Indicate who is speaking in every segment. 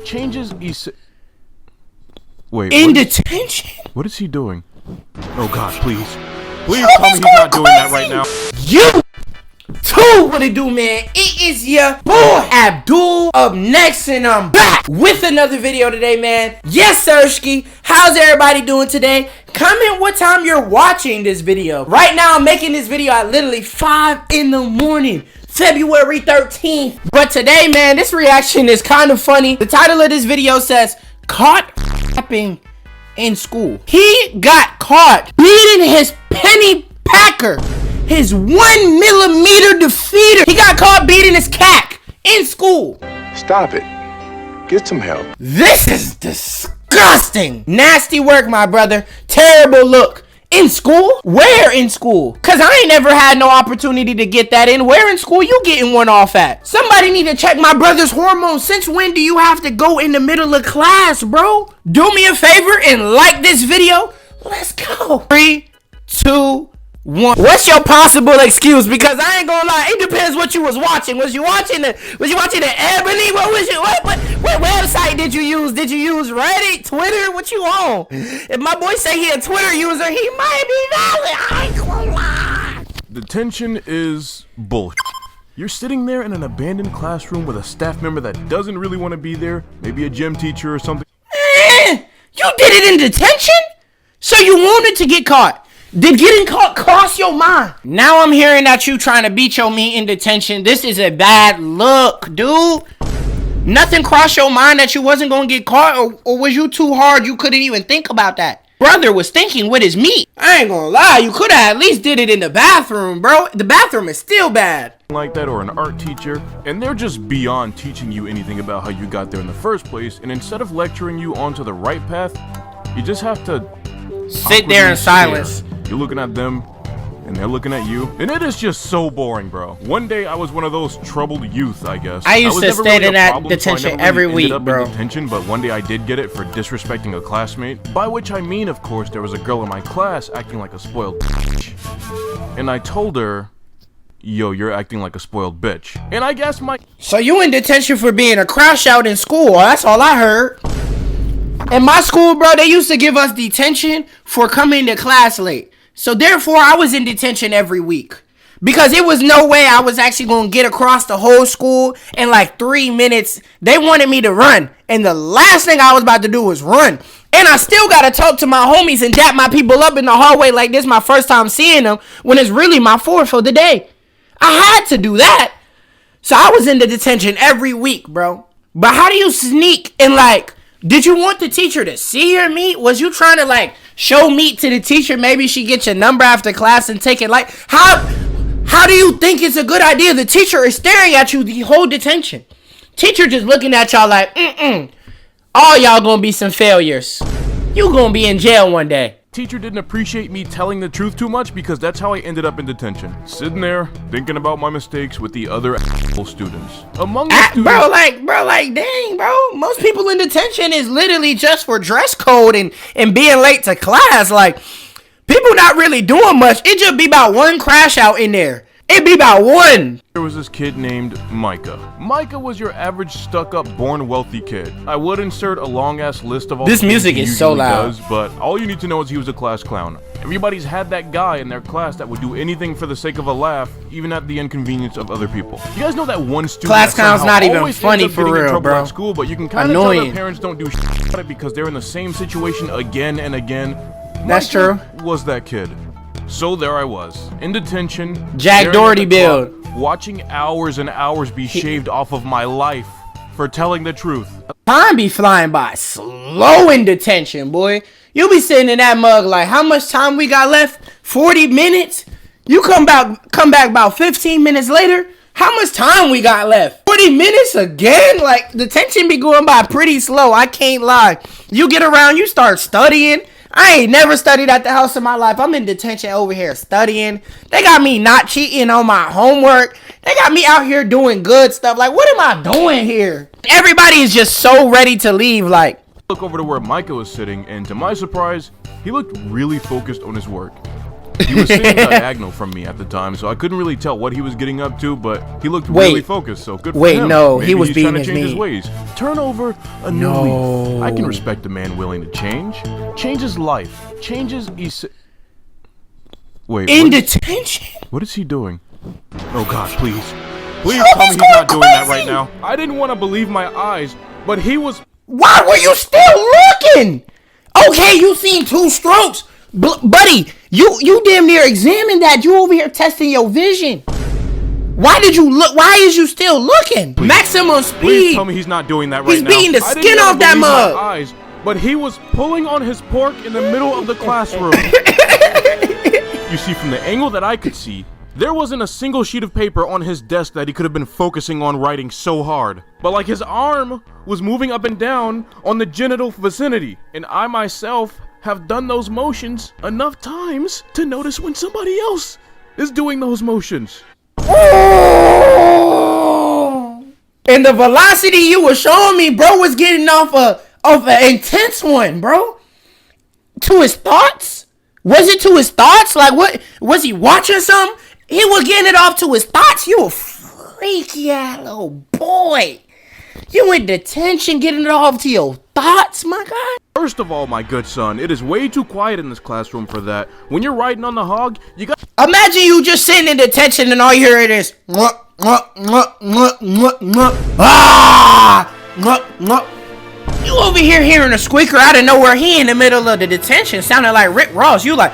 Speaker 1: changes Wait,
Speaker 2: in detention?
Speaker 1: What is he doing? Oh God, please. Please tell me he's not doing that right now.
Speaker 2: You too, what it do, man? It is your boy Abdul up next, and I'm back with another video today, man. Yes, Sirski. How's everybody doing today? Comment what time you're watching this video. Right now, I'm making this video at literally 5 in the morning. February 13th. But today, man, this reaction is kind of funny. The title of this video says, "Caught rapping in school." He got caught beating his penny packer, his 1mm defeater. He got caught beating his cack in school.
Speaker 3: Stop it. Get some help.
Speaker 2: This is disgusting. Nasty work, my brother. Terrible look. In school? Where in school? Cause I ain't never had no opportunity to get that in. Where in school you getting one off at? Somebody need to check my brother's hormones. Since when do you have to go in the middle of class, bro? Do me a favor and like this video. Let's go. 3, 2, 1. What's your possible excuse? Because I ain't gonna lie, it depends what you was watching. Was you watching the Ebony? What was you? What website did you use? Did you use Reddit, Twitter? What you on? If my boy say he a Twitter user, he might be valid. I ain't gonna lie.
Speaker 1: Detention is bullshit. You're sitting there in an abandoned classroom with a staff member that doesn't really want to be there, maybe a gym teacher or something.
Speaker 2: You did it in detention? So you wanted to get caught? Did getting caught cross your mind? Now I'm hearing that you trying to beat your meat in detention. This is a bad look, dude. Nothing crossed your mind that you wasn't gonna get caught, or was you too hard you couldn't even think about that? Brother was thinking with his meat. I ain't gonna lie, you could have at least did it in the bathroom, bro. The bathroom is still bad.
Speaker 1: Like that, or an art teacher, and they're just beyond teaching you anything about how you got there in the first place, and instead of lecturing you onto the right path, you just have to
Speaker 2: sit there in silence.
Speaker 1: You're looking at them, and they're looking at you, and it is just so boring, bro. One day, I was one of those troubled youth, I guess.
Speaker 2: I used to stay in that detention every week, bro.
Speaker 1: Detention, but one day I did get it for disrespecting a classmate, by which I mean, of course, there was a girl in my class acting like a spoiled bitch, and I told her, "Yo, you're acting like a spoiled bitch." And I guess
Speaker 2: So you in detention for being a crash out in school? That's all I heard. In my school, bro, they used to give us detention for coming to class late. So therefore, I was in detention every week. Because it was no way I was actually going to get across the whole school in like 3 minutes. They wanted me to run. And the last thing I was about to do was run. And I still got to talk to my homies and dap my people up in the hallway like this my first time seeing them, when it's really my fourth for the day. I had to do that. So I was in the detention every week, bro. But how do you sneak and like... Did you want the teacher to see your meat? Was you trying to like show meat to the teacher? Maybe she get your number after class and take it. Like, how do you think it's a good idea? The teacher is staring at you the whole detention. Teacher just looking at y'all like, all y'all gonna be some failures. You gonna be in jail one day.
Speaker 1: Teacher didn't appreciate me telling the truth too much, because that's how I ended up in detention. Sitting there, thinking about my mistakes with the other students. Among the students...
Speaker 2: Bro, dang, bro. Most people in detention is literally just for dress code and being late to class. Like, people not really doing much. It just be about one crash out in there. It be about one.
Speaker 1: There was this kid named Micah. Micah was your average stuck-up, born wealthy kid. I would insert a long-ass list of all
Speaker 2: this music is so loud.
Speaker 1: But all you need to know is he was a class clown. Everybody's had that guy in their class that would do anything for the sake of a laugh, even at the inconvenience of other people. You guys know that one student
Speaker 2: class clown's not even funny for real, bro.
Speaker 1: At school, but you can kind of tell their parents don't do shit about it because they're in the same situation again and again.
Speaker 2: That's true.
Speaker 1: Was that kid. So there I was, in detention,
Speaker 2: Jack Doherty build,
Speaker 1: watching hours and hours be shaved off of my life for telling the truth.
Speaker 2: Time be flying by slow in detention, boy. You be sitting in that mug like, how much time we got left? 40 minutes? You come back about 15 minutes later? How much time we got left? 40 minutes again? Like, detention be going by pretty slow, I can't lie. You get around, you start studying. I ain't never studied at the house in my life. I'm in detention over here studying. They got me not cheating on my homework. They got me out here doing good stuff. Like, what am I doing here? Everybody is just so ready to leave. Like,
Speaker 1: look over to where Micah was sitting, and to my surprise, he looked really focused on his work. He was sitting diagonal from me at the time, so I couldn't really tell what he was getting up to, but he looked really focused, so good for him.
Speaker 2: No,
Speaker 1: Maybe
Speaker 2: he was
Speaker 1: he's
Speaker 2: beating
Speaker 1: trying to
Speaker 2: his
Speaker 1: change his
Speaker 2: meat.
Speaker 1: ways. Turn over a new leaf. I can respect a man willing to change. Change his life. Changes Wait,
Speaker 2: In detention?
Speaker 1: what is he doing? Oh God, please. Please tell me he's not doing that right now. I didn't want to believe my eyes, but he was...
Speaker 2: Why were you still looking? Okay, you seen 2 strokes. Buddy, you damn near examined that. You over here testing your vision. Why did you look? Why is you still looking?
Speaker 1: Please.
Speaker 2: Maximum speed.
Speaker 1: Please tell me he's not doing that right now.
Speaker 2: He's beating the skin off that mug.
Speaker 1: Eyes, but he was pulling on his pork in the middle of the classroom. You see, from the angle that I could see, there wasn't a single sheet of paper on his desk that he could have been focusing on writing so hard. But like his arm was moving up and down on the genital vicinity. And I myself have done those motions enough times to notice when somebody else is doing those motions.
Speaker 2: And the velocity you were showing me, bro, was getting off an intense one, bro. To his thoughts? Was it to his thoughts? Like, what? Was he watching something? He was getting it off to his thoughts? You a freaky ass little boy. You in detention getting it off to your thoughts, my guy?
Speaker 1: First of all, my good son, it is way too quiet in this classroom for that. When you're riding on the hog, you got...
Speaker 2: Imagine you just sitting in detention and all you hear is... You over here hearing a squeaker out of nowhere. He in the middle of the detention sounding like Rick Ross. You like...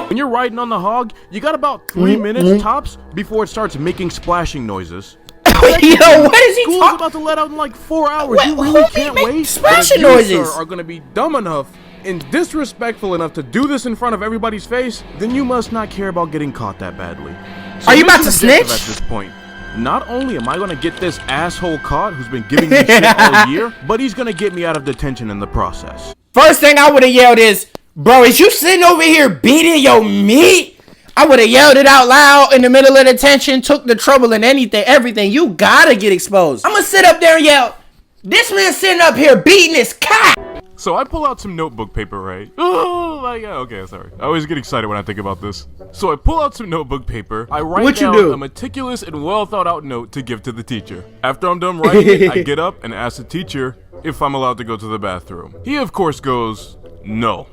Speaker 1: When you're riding on the hog, you got about 3 minutes tops before it starts making splashing noises.
Speaker 2: Yo, what is he
Speaker 1: School's about to let out in like 4 hours.
Speaker 2: What-
Speaker 1: You
Speaker 2: who
Speaker 1: really
Speaker 2: be
Speaker 1: can't
Speaker 2: making
Speaker 1: wait.
Speaker 2: splashing
Speaker 1: But if
Speaker 2: noises?
Speaker 1: you, sir, are going to be dumb enough and disrespectful enough to do this in front of everybody's face, then you must not care about getting caught that badly. So
Speaker 2: Are you about
Speaker 1: mission
Speaker 2: to
Speaker 1: objective
Speaker 2: snitch?
Speaker 1: At this point, not only am I going to get this asshole caught who's been giving me shit all year, but he's going to get me out of detention in the process.
Speaker 2: First thing I would have yelled is, bro, is you sitting over here beating your meat? I would have yelled it out loud in the middle of detention, took the trouble and everything. You gotta get exposed. I'm gonna sit up there and yell, this man sitting up here beating his cock.
Speaker 1: So I pull out some notebook paper, right? Oh my god, okay, sorry. I always get excited when I think about this. So I pull out some notebook paper, I write down a meticulous and well thought out note to give to the teacher. After I'm done writing it, I get up and ask the teacher if I'm allowed to go to the bathroom. He of course goes, no.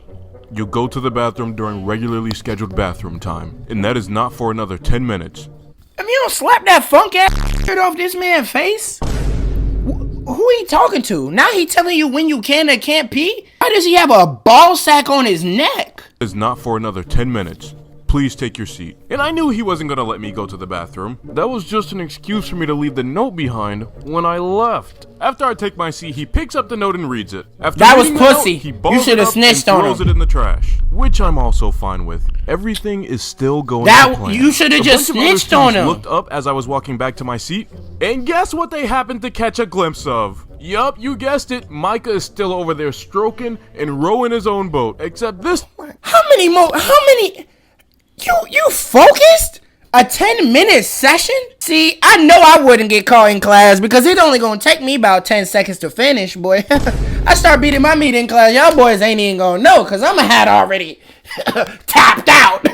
Speaker 1: You go to the bathroom during regularly scheduled bathroom time, and that is not for another 10 minutes.
Speaker 2: I mean, you don't slap that funk ass shit off this man's face? Who he talking to? Now he telling you when you can and can't pee? Why does he have a ball sack on his neck?
Speaker 1: It is not for another 10 minutes. Please take your seat. And I knew he wasn't gonna let me go to the bathroom. That was just an excuse for me to leave the note behind when I left. After I take my seat, he picks up the note and reads it. After
Speaker 2: That was
Speaker 1: reading the
Speaker 2: pussy.
Speaker 1: Note, he
Speaker 2: You
Speaker 1: balls
Speaker 2: shoulda
Speaker 1: it up
Speaker 2: snitched
Speaker 1: and
Speaker 2: on
Speaker 1: throws
Speaker 2: him.
Speaker 1: it in the trash, which I'm also fine with. Everything is still going
Speaker 2: That-
Speaker 1: to plan.
Speaker 2: you shoulda
Speaker 1: A
Speaker 2: just
Speaker 1: bunch of other
Speaker 2: snitched on
Speaker 1: students
Speaker 2: him.
Speaker 1: Looked up as I was walking back to my seat, and guess what they happened to catch a glimpse of? Yup, you guessed it. Micah is still over there stroking and rowing his own boat. Except this...
Speaker 2: How many? You focused? A 10-minute session? See, I know I wouldn't get caught in class because it's only gonna take me about 10 seconds to finish, boy. I start beating my meat in class, y'all boys ain't even gonna know because I'm already tapped out.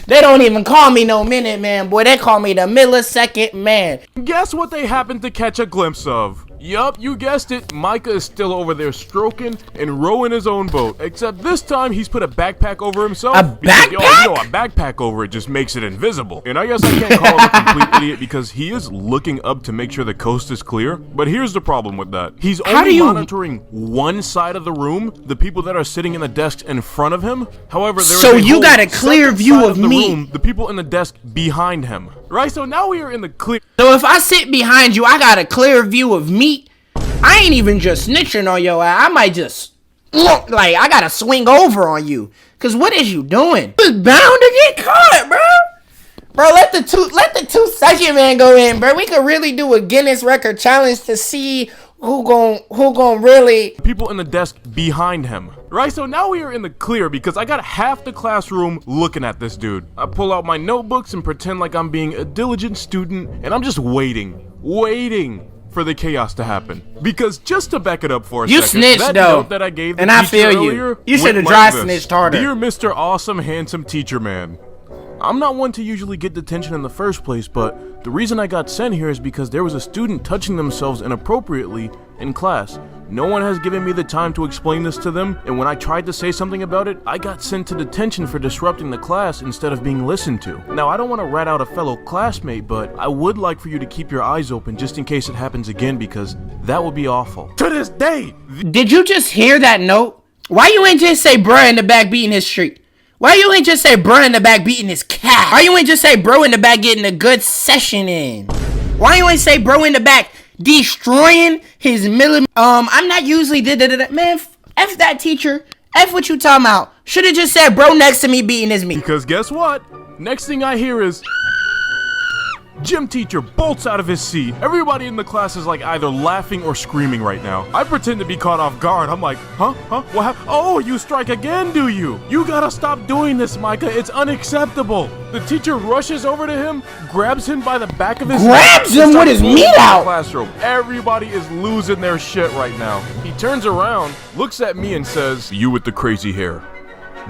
Speaker 2: They don't even call me no minute man, boy. They call me the millisecond man.
Speaker 1: Guess what they happened to catch a glimpse of? Yup, you guessed it. Micah is still over there stroking and rowing his own boat. Except this time he's put a backpack over himself.
Speaker 2: A
Speaker 1: Because,
Speaker 2: backpack?
Speaker 1: a backpack over it just makes it invisible. And I guess I can't call him a complete idiot because he is looking up to make sure the coast is clear. But here's the problem with that. He's only monitoring one side of the room, the people that are sitting in the desks in front of him. However, there is
Speaker 2: So
Speaker 1: a
Speaker 2: you
Speaker 1: whole
Speaker 2: got a clear
Speaker 1: second
Speaker 2: view
Speaker 1: side
Speaker 2: of
Speaker 1: the
Speaker 2: me.
Speaker 1: room, the people in the desk behind him. Right, so now we are in the clear.
Speaker 2: So if I sit behind you, I got a clear view of meat. I ain't even just snitching on your ass. I might just, like, I gotta swing over on you. Cause what is you doing? You was bound to get caught, bro. Bro, let the 2-second man go in, bro. We could really do a Guinness record challenge to see who gon' really.
Speaker 1: People in the desk behind him. Right, so now we are in the clear because I got half the classroom looking at this dude. I pull out my notebooks and pretend like I'm being a diligent student, and I'm just waiting for the chaos to happen. Because just to back it up for a
Speaker 2: You
Speaker 1: second,
Speaker 2: snitched,
Speaker 1: that
Speaker 2: though.
Speaker 1: note that I gave the
Speaker 2: And I
Speaker 1: teacher
Speaker 2: feel you.
Speaker 1: earlier
Speaker 2: You should
Speaker 1: went
Speaker 2: have
Speaker 1: like
Speaker 2: dry
Speaker 1: this.
Speaker 2: snitched harder.
Speaker 1: Dear Mr. Awesome Handsome Teacher Man, I'm not one to usually get detention in the first place, but the reason I got sent here is because there was a student touching themselves inappropriately in class. No one has given me the time to explain this to them, and when I tried to say something about it, I got sent to detention for disrupting the class instead of being listened to. Now, I don't want to rat out a fellow classmate, but I would like for you to keep your eyes open just in case it happens again, because that would be awful. To this day!
Speaker 2: Did you just hear that note? Why you ain't just say bruh in the back beating his street? Why you ain't just say bruh in the back beating his cat? Why you ain't just say bro in the back getting a good session in? Why you ain't say bro in the back destroying his I'm not usually man, F that teacher. F what you talking about. Should've just said bro next to me beating his meat.
Speaker 1: Because guess what? Next thing I hear is gym teacher bolts out of his seat. Everybody in the class is like either laughing or screaming right now. I pretend to be caught off guard. I'm like, huh? What happened? Oh, you strike again, do you? You gotta stop doing this, Micah. It's unacceptable. The teacher rushes over to him, grabs him by the back of his neck,
Speaker 2: Grabs him with his meat out.
Speaker 1: Classroom. Everybody is losing their shit right now. He turns around, looks at me and says, you with the crazy hair,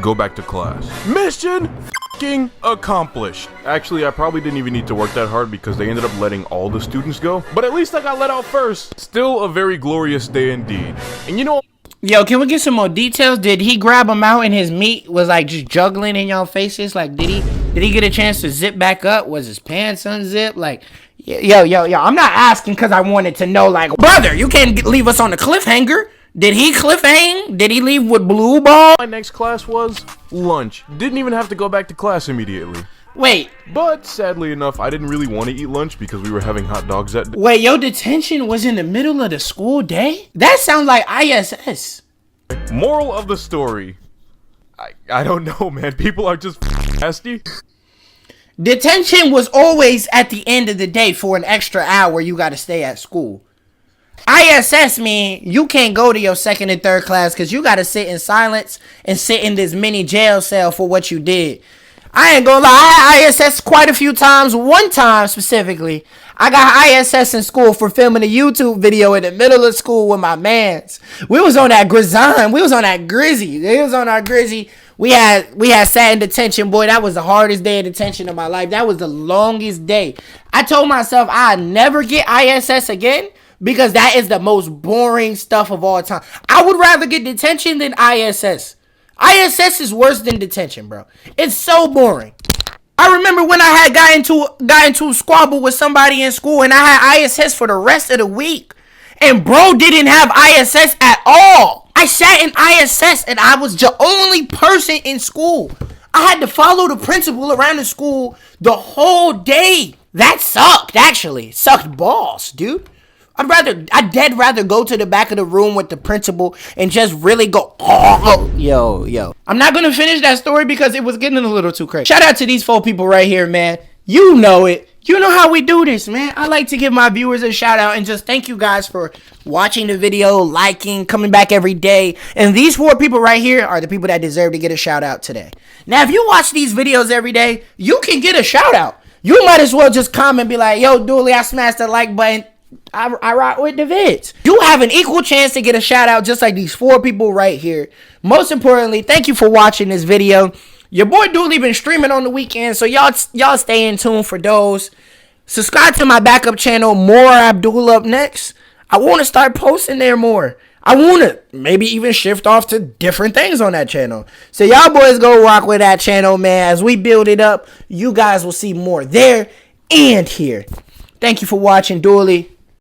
Speaker 1: go back to class. Mission f***ing accomplished. Actually, I probably didn't even need to work that hard because they ended up letting all the students go. But at least I got let out first. Still a very glorious day indeed. And you know...
Speaker 2: Yo, can we get some more details? Did he grab him out and his meat was like just juggling in y'all faces? Like, did he get a chance to zip back up? Was his pants unzipped? Like, yo, I'm not asking because I wanted to know, like, brother, you can't leave us on a cliffhanger. Did he cliffhang? Did he leave with blue ball?
Speaker 1: My next class was lunch. Didn't even have to go back to class immediately.
Speaker 2: Wait.
Speaker 1: But sadly enough, I didn't really want to eat lunch because we were having hot dogs that day.
Speaker 2: Wait, your detention was in the middle of the school day? That sounds like ISS.
Speaker 1: Moral of the story. I don't know, man. People are just nasty.
Speaker 2: Detention was always at the end of the day for an extra hour you gotta stay at school. ISS mean you can't go to your second and third class because you gotta sit in silence and sit in this mini jail cell for what you did. I ain't gonna lie, I had ISS quite a few times. One time specifically, I got ISS in school for filming a YouTube video in the middle of school with my mans. We was on that grizzine. We was on that grizzy. We had sat in detention, boy. That was the hardest day of detention of my life. That was the longest day. I told myself I'd never get ISS again because that is the most boring stuff of all time. I would rather get detention than ISS. ISS is worse than detention, bro. It's so boring. I remember when I had got into a squabble with somebody in school and I had ISS for the rest of the week. And bro didn't have ISS at all. I sat in ISS and I was the only person in school. I had to follow the principal around the school the whole day. That sucked, actually. Sucked balls, dude. I'd rather go to the back of the room with the principal and just really go, yo. I'm not going to finish that story because it was getting a little too crazy. Shout out to these 4 people right here, man. You know it. You know how we do this, man. I like to give my viewers a shout out and just thank you guys for watching the video, liking, coming back every day. And these 4 people right here are the people that deserve to get a shout out today. Now, if you watch these videos every day, you can get a shout out. You might as well just comment and be like, yo, Dooley, I smashed the like button. I rock with the vids. You have an equal chance to get a shout out just like these 4 people right here. Most importantly, thank you for watching this video. Your boy Dooley been streaming on the weekend, so y'all stay in tune for those. Subscribe to my backup channel, More Abdul Up Next. I want to start posting there more. I want to maybe even shift off to different things on that channel. So y'all boys go rock with that channel, man. As we build it up, you guys will see more there and here. Thank you for watching, Dooley.